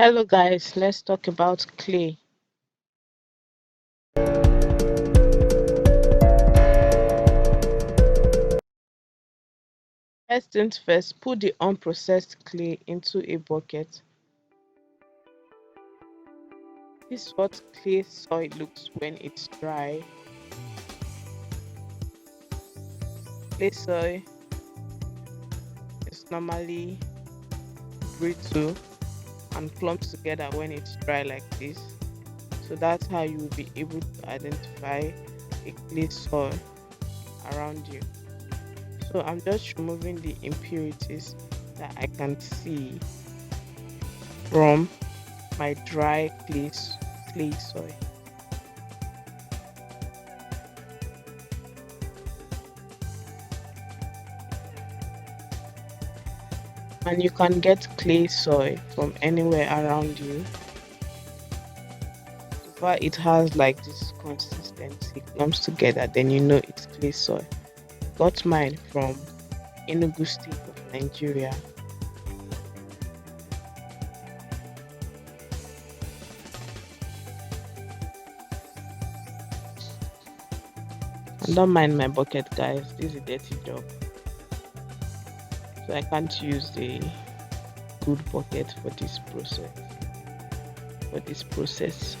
Hello guys, let's talk about clay. First things first, put the unprocessed clay into a bucket. This is what clay soil looks when it's dry. Clay soil is normally brittle and clumps together when it's dry like this. So that's how you will be able to identify a clay soil around you. So I'm just removing the impurities that I can see from my dry clay soil. And you can get clay soil from anywhere around you. So far it has like this consistency, clumps together, then you know it's clay soil. Got mine from Enugu State of Nigeria. And don't mind my bucket, guys, this is a dirty job, so I can't use the good bucket for this process.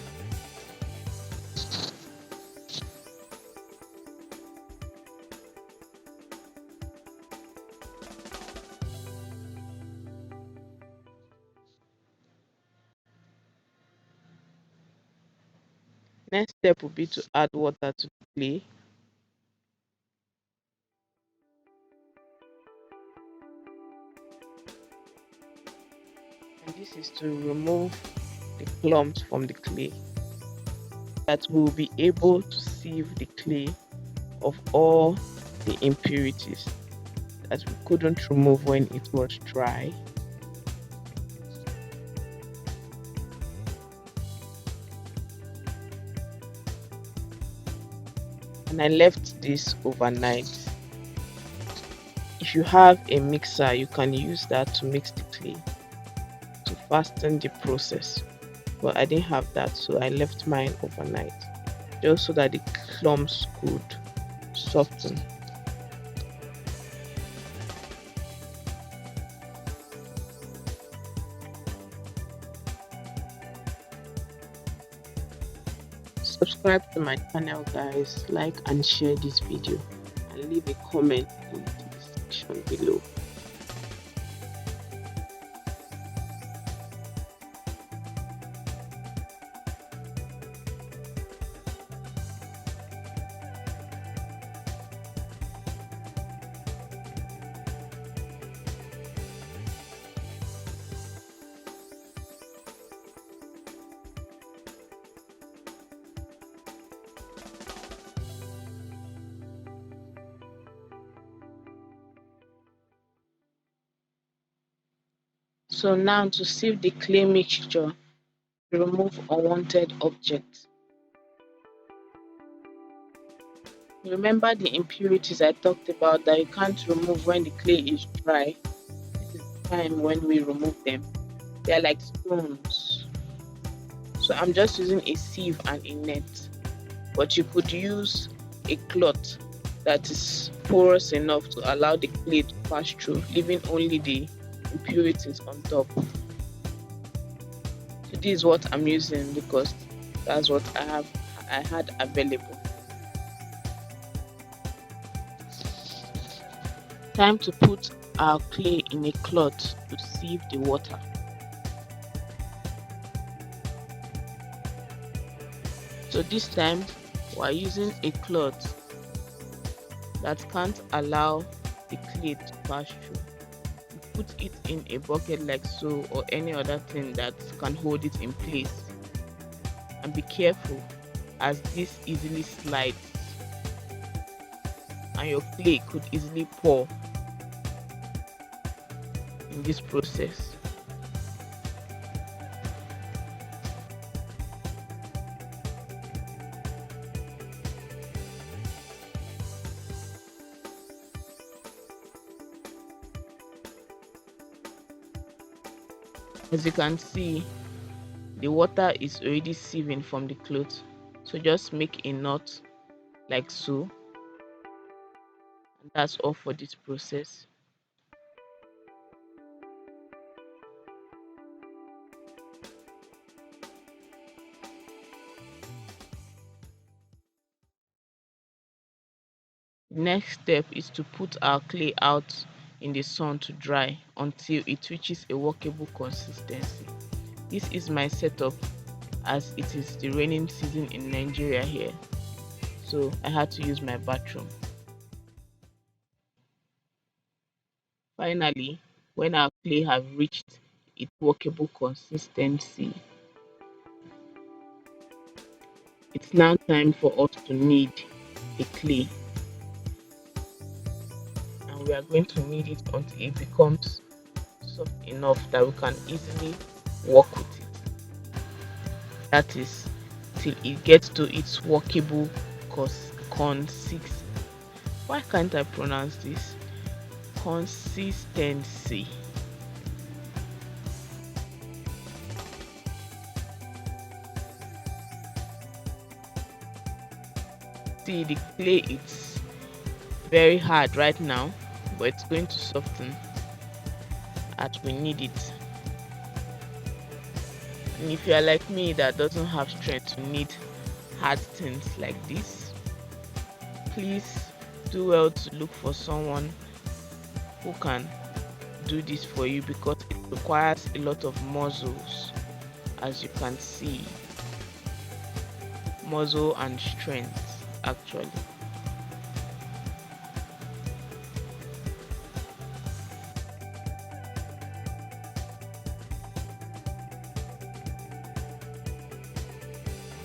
Next step will be to add water to the clay. And this is to remove the clumps from the clay, that we'll be able to sieve the clay of all the impurities that we couldn't remove when it was dry. And I left this overnight. If you have a mixer, you can use that to mix the clay to fasten the process, but I didn't have that, so I left mine overnight just so that the clumps could soften. Subscribe to my channel, guys, like and share this video, and leave a comment in the section below. So now, to sieve the clay mixture, remove unwanted objects. Remember the impurities I talked about that you can't remove when the clay is dry. This is the time when we remove them. They are like stones. So I'm just using a sieve and a net, but you could use a cloth that is porous enough to allow the clay to pass through, leaving only the impurities on top. So this is what I'm using because that's what I had available. Time to put our clay in a cloth to sieve the water. So this time we're using a cloth that can't allow the clay to pass through. You put it in a bucket like so, or any other thing that can hold it in place, and be careful as this easily slides and your clay could easily pour in this process. As you can see, The water is already sieving from the cloth, so just make a knot like so, and that's all for this process. The next step is to put our clay out in the sun to dry until it reaches a workable consistency. This is my setup as it is the raining season in Nigeria here, so I had to use my bathroom. Finally, when our clay have reached its workable consistency, it's now time for us to knead the clay, and we are going to knead it until it becomes soft enough that we can easily work with it. That is, till it gets to its workable consist. Why can't I pronounce this? Consistency. See, the clay it's very hard right now, but it's going to soften as we need it. And if you are like me that doesn't have strength to knead hard things like this, please do well to look for someone who can do this for you, because it requires a lot of muscles, as you can see, muscle and strength actually.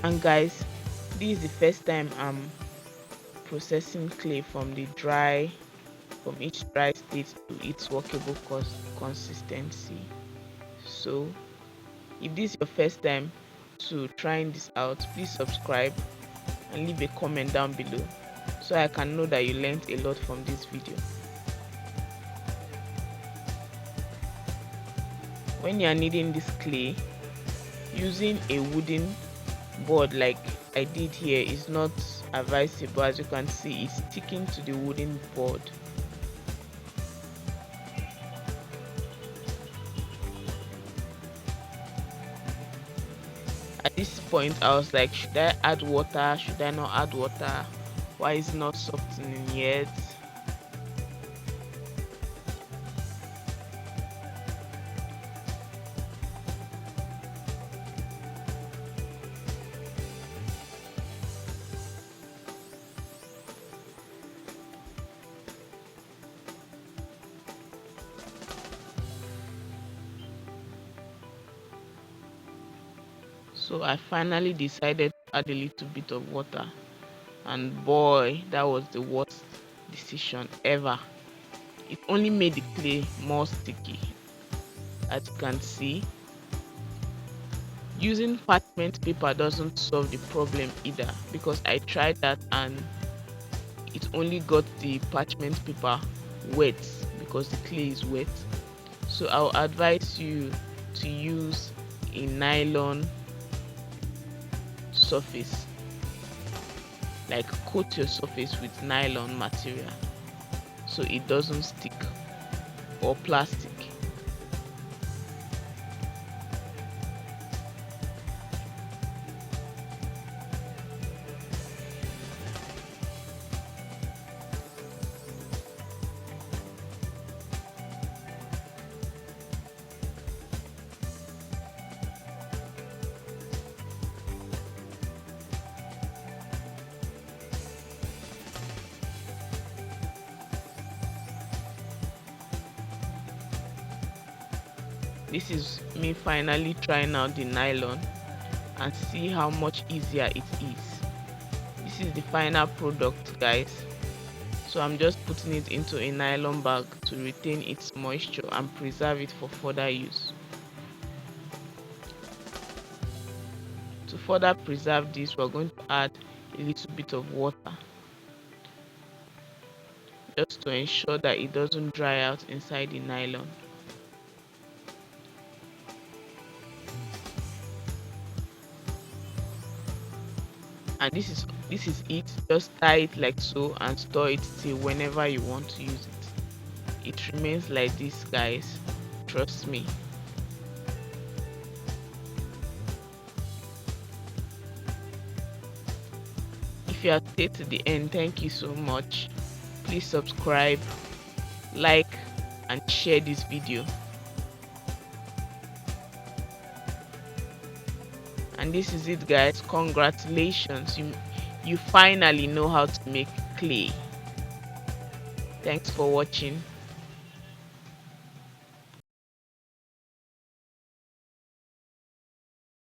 And guys, this is the first time I'm processing clay from each dry state to its workable consistency. So if this is your first time to trying this out, please subscribe and leave a comment down below so I can know that you learned a lot from this video. When you are kneading this clay, using a wooden board like I did here is not advisable. As you can see, it's sticking to the wooden board. At this point I was like, should I add water, should I not add water, why is it not softening yet? So I finally decided to add a little bit of water, and boy, that was the worst decision ever. It only made the clay more sticky. As you can see, using parchment paper doesn't solve the problem either, because I tried that and it only got the parchment paper wet because the clay is wet. So I'll advise you to use a nylon surface, like coat your surface with nylon material so it doesn't stick, or plastic. This is me finally trying out the nylon and see how much easier it is. This is the final product, guys. So I'm just putting it into a nylon bag to retain its moisture and preserve it for further use. To further preserve this, we're going to add a little bit of water, just to ensure that it doesn't dry out inside the nylon. And this is it. Just tie it like so and store it till whenever you want to use it. It remains like this, guys, trust me. If you have stayed to the end, thank you so much. Please subscribe, like, and share this video. And this is it, guys. Congratulations, you finally know how to make clay. Thanks for watching.